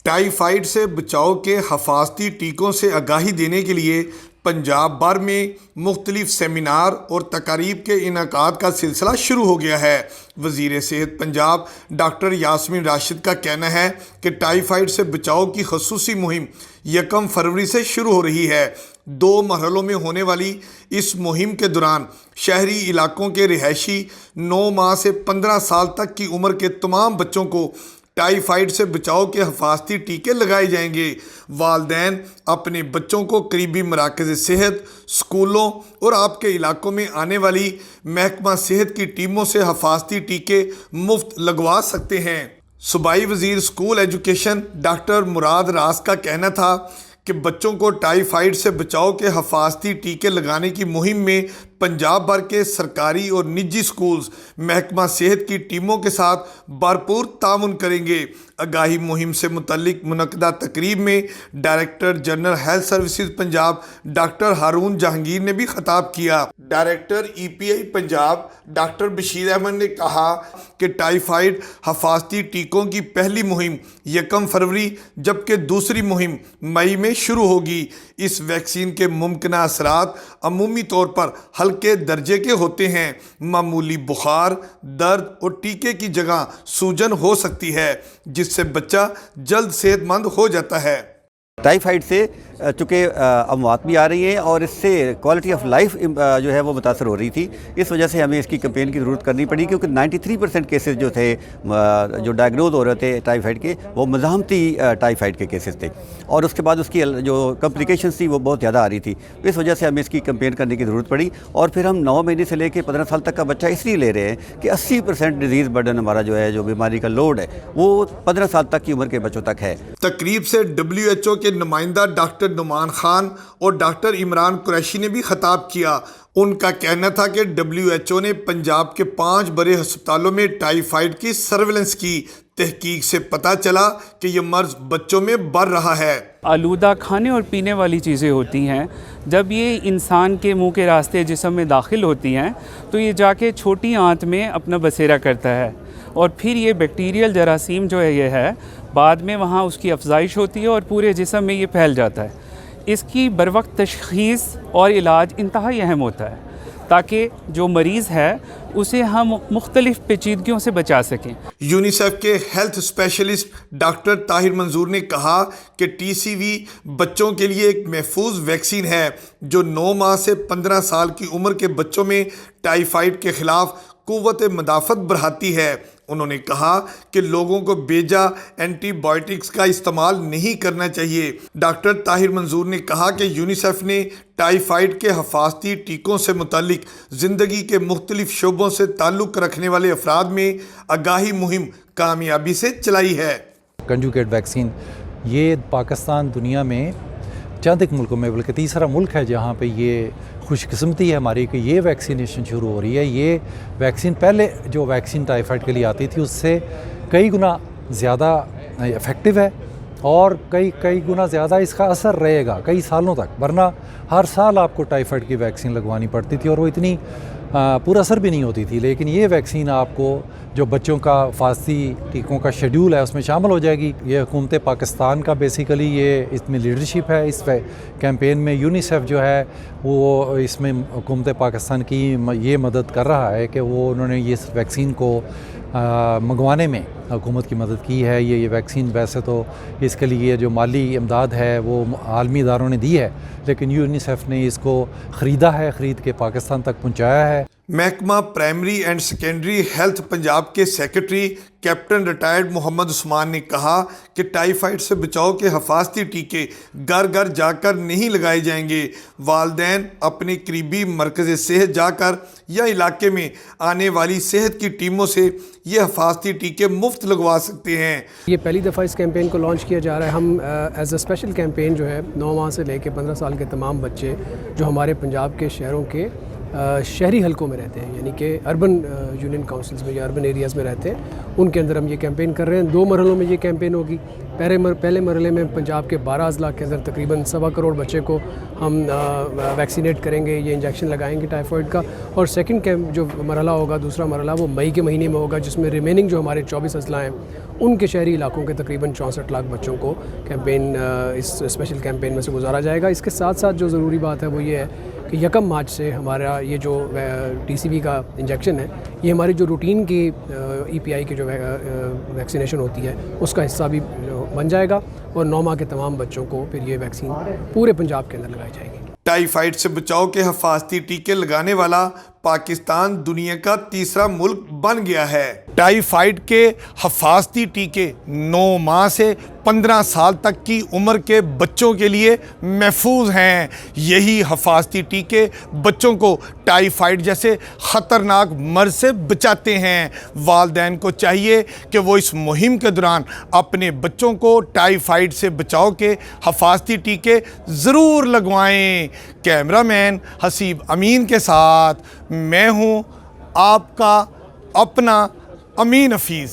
Typhoid سے بچاؤ کے حفاظتی ٹیکوں سے آگاہی دینے کے لیے پنجاب بھر میں مختلف سیمینار اور تقاریب کے انعقاد کا سلسلہ شروع ہو گیا ہے۔ وزیر صحت پنجاب ڈاکٹر یاسمین راشد کا کہنا ہے کہ ٹائیفائڈ سے بچاؤ کی خصوصی مہم 1 فروری سے شروع ہو رہی ہے۔ 2 مرحلوں میں ہونے والی اس مہم کے دوران شہری علاقوں کے رہائشی 9 ماہ سے 15 سال تک کی عمر کے تمام بچوں کو ٹائیفائڈ سے بچاؤ کے حفاظتی ٹیکے لگائے جائیں گے۔ والدین اپنے بچوں کو قریبی مراکز صحت، اسکولوں اور آپ کے علاقوں میں آنے والی محکمہ صحت کی ٹیموں سے حفاظتی ٹیکے مفت لگوا سکتے ہیں۔ صوبائی وزیر اسکول ایجوکیشن ڈاکٹر مراد راز کا کہنا تھا کہ بچوں کو ٹائیفائڈ سے بچاؤ کے حفاظتی ٹیکے لگانے کی مہم میں پنجاب بھر کے سرکاری اور نجی اسکولز محکمہ صحت کی ٹیموں کے ساتھ بھرپور تعاون کریں گے۔ آگاہی مہم سے متعلق منعقدہ تقریب میں director general health services Punjab doctor Haroon Jahangir نے بھی خطاب کیا۔ Director EPI Punjab doctor Bashir Ahmed نے کہا کہ ٹائیفائڈ حفاظتی ٹیکوں کی پہلی مہم 1 فروری جبکہ دوسری مہم مئی میں شروع ہوگی۔ اس ویکسین کے ممکنہ اثرات عمومی طور پر ہلکے درجے کے ہوتے ہیں۔ معمولی بخار، درد اور ٹیکے کی جگہ سوجن ہو سکتی ہے جس سے بچہ جلد صحت مند ہو جاتا ہے۔ ٹائیفائڈ سے چونکہ اموات بھی آ رہی ہیں اور اس سے کوالٹی آف لائف جو ہے وہ متاثر ہو رہی تھی، اس وجہ سے ہمیں اس کی کمپین کی ضرورت کرنی پڑی، کیونکہ 93% کیسز جو تھے جو ڈائگنوز ہو رہے تھے ٹائیفائڈ کے، وہ مزاحمتی ٹائیفائڈ کے کیسز تھے، اور اس کے بعد اس کی جو کمپلیکیشنز تھی وہ بہت زیادہ آ رہی تھی۔ اس وجہ سے ہمیں اس کی کمپین کرنے کی ضرورت پڑی، اور پھر ہم 9 مہینے سے لے کے 15 سال تک کا بچہ اس لیے لے رہے ہیں کہ 80% ڈیزیز برڈن ہمارا جو ہے، جو بیماری کا لوڈ ہے، وہ 15 سال تک کی عمر کے بچوں تک ہے۔ تقریب سے WHO کے نمائندہ ڈاکٹر نعمان خان اور ڈاکٹر عمران قریشی نے بھی خطاب کیا۔ ان کا کہنا تھا کہ WHO نے پنجاب کے 5 بڑے ہسپتالوں میں ٹائیفائڈ کی سرویلنس کی۔ تحقیق سے پتہ چلا کہ یہ مرض بچوں میں بڑھ رہا ہے۔ آلودہ کھانے اور پینے والی چیزیں ہوتی ہیں، جب یہ انسان کے منہ کے راستے جسم میں داخل ہوتی ہیں تو یہ جا کے چھوٹی آنت میں اپنا بسیرا کرتا ہے، اور پھر یہ بیکٹیریل جراثیم جو ہے یہ ہے، بعد میں وہاں اس کی افزائش ہوتی ہے اور پورے جسم میں یہ پھیل جاتا ہے۔ اس کی بروقت تشخیص اور علاج انتہائی اہم ہوتا ہے تاکہ جو مریض ہے اسے ہم مختلف پیچیدگیوں سے بچا سکیں۔ یونیسیف کے ہیلتھ اسپیشلسٹ ڈاکٹر طاہر منظور نے کہا کہ TCV بچوں کے لیے ایک محفوظ ویکسین ہے جو 9 ماہ سے 15 سال کی عمر کے بچوں میں ٹائیفائڈ کے خلاف قوت مدافعت بڑھاتی ہے۔ انہوں نے کہا کہ لوگوں کو بیجا اینٹی بائیوٹکس کا استعمال نہیں کرنا چاہیے۔ ڈاکٹر طاہر منظور نے کہا کہ یونیسیف نے ٹائیفائڈ کے حفاظتی ٹیکوں سے متعلق زندگی کے مختلف شعبوں سے تعلق رکھنے والے افراد میں آگاہی مہم کامیابی سے چلائی ہے۔ کنجوگیٹ ویکسین یہ پاکستان دنیا میں چند ایک ملکوں میں بلکہ تیسرا ملک ہے جہاں پہ یہ خوش قسمتی ہے ہماری کہ یہ ویکسینیشن شروع ہو رہی ہے۔ یہ ویکسین پہلے جو ویکسین ٹائیفائڈ کے لیے آتی تھی اس سے کئی گنا زیادہ افیکٹو ہے، اور کئی گنا زیادہ اس کا اثر رہے گا کئی سالوں تک، ورنہ ہر سال آپ کو ٹائیفائڈ کی ویکسین لگوانی پڑتی تھی اور وہ اتنی پورا اثر بھی نہیں ہوتی تھی۔ لیکن یہ ویکسین آپ کو جو بچوں کا حفاظتی ٹیکوں کا شیڈیول ہے اس میں شامل ہو جائے گی۔ یہ حکومت پاکستان کا بیسیکلی یہ اس میں لیڈرشپ ہے اس کیمپین میں۔ یونیسیف جو ہے وہ اس میں حکومت پاکستان کی یہ مدد کر رہا ہے کہ انہوں نے اس ویکسین کو منگوانے میں حکومت کی مدد کی ہے۔ یہ ویکسین ویسے تو اس کے لیے جو مالی امداد ہے وہ عالمی اداروں نے دی ہے، لیکن یونیسیف نے اس کو خریدا ہے، خرید کے پاکستان تک پہنچایا ہے۔ محکمہ primary and secondary health Punjab کے secretary captain retired Muhammad Usman نے کہا کہ ٹائیفائڈ سے بچاؤ کے حفاظتی ٹیکے گھر گھر جا کر نہیں لگائے جائیں گے۔ والدین اپنے قریبی مرکز صحت جا کر یا علاقے میں آنے والی صحت کی ٹیموں سے یہ حفاظتی ٹیکے مفت لگوا سکتے ہیں۔ یہ پہلی دفعہ اس کیمپین کو لانچ کیا جا رہا ہے۔ ہم ایز اے اسپیشل کیمپین جو ہے 9 ماہ سے لے کے 15 سال کے تمام بچے جو ہمارے پنجاب کے شہروں کے شہری حلقوں میں رہتے ہیں، یعنی کہ اربن یونین کاؤنسلز میں یا اربن ایریاز میں رہتے ہیں، ان کے اندر ہم یہ کیمپین کر رہے ہیں۔ 2 مرحلوں میں یہ کیمپین ہوگی۔ پہلے مرحلے میں پنجاب کے 12 اضلاع کے اندر تقریباً 1.25 کروڑ بچے کو ہم ویکسینیٹ کریں گے, یہ انجیکشن لگائیں گے ٹائیفائڈ کا. اور سیکنڈ جو مرحلہ ہوگا, دوسرا مرحلہ, وہ مئی کے مہینے میں ہوگا, جس میں ریمیننگ جو ہمارے 24 اضلاع ہیں ان کے شہری علاقوں کے تقریباً 64 لاکھ بچوں کو کیمپین, اس اسپیشل کیمپین میں سے گزارا جائے گا. اس کے ساتھ ساتھ جو ضروری بات ہے وہ یہ ہے کہ 1 مارچ سے ہمارا یہ جو ٹی سی بی کا انجیکشن ہے, یہ ہماری جو روٹین کی ای پی آئی کی جو ویکسینیشن ہوتی ہے اس کا حصہ بھی بن جائے گا, اور 9 ماہ کے تمام بچوں کو پھر یہ ویکسین پورے پنجاب کے اندر لگائی جائے گی. ٹائیفائڈ سے بچاؤ کے حفاظتی ٹیکے لگانے والا پاکستان دنیا کا تیسرا ملک بن گیا ہے. ٹائیفائڈ کے حفاظتی ٹیکے 9 ماہ سے 15 سال تک کی عمر کے بچوں کے لیے محفوظ ہیں. یہی حفاظتی ٹیکے بچوں کو ٹائیفائڈ جیسے خطرناک مرض سے بچاتے ہیں. والدین کو چاہیے کہ وہ اس مہم کے دوران اپنے بچوں کو ٹائیفائڈ سے بچاؤ کے حفاظتی ٹیکے ضرور لگوائیں. کیمرہ مین حسیب امین کے ساتھ میں ہوں آپ کا اپنا امین حفیظ.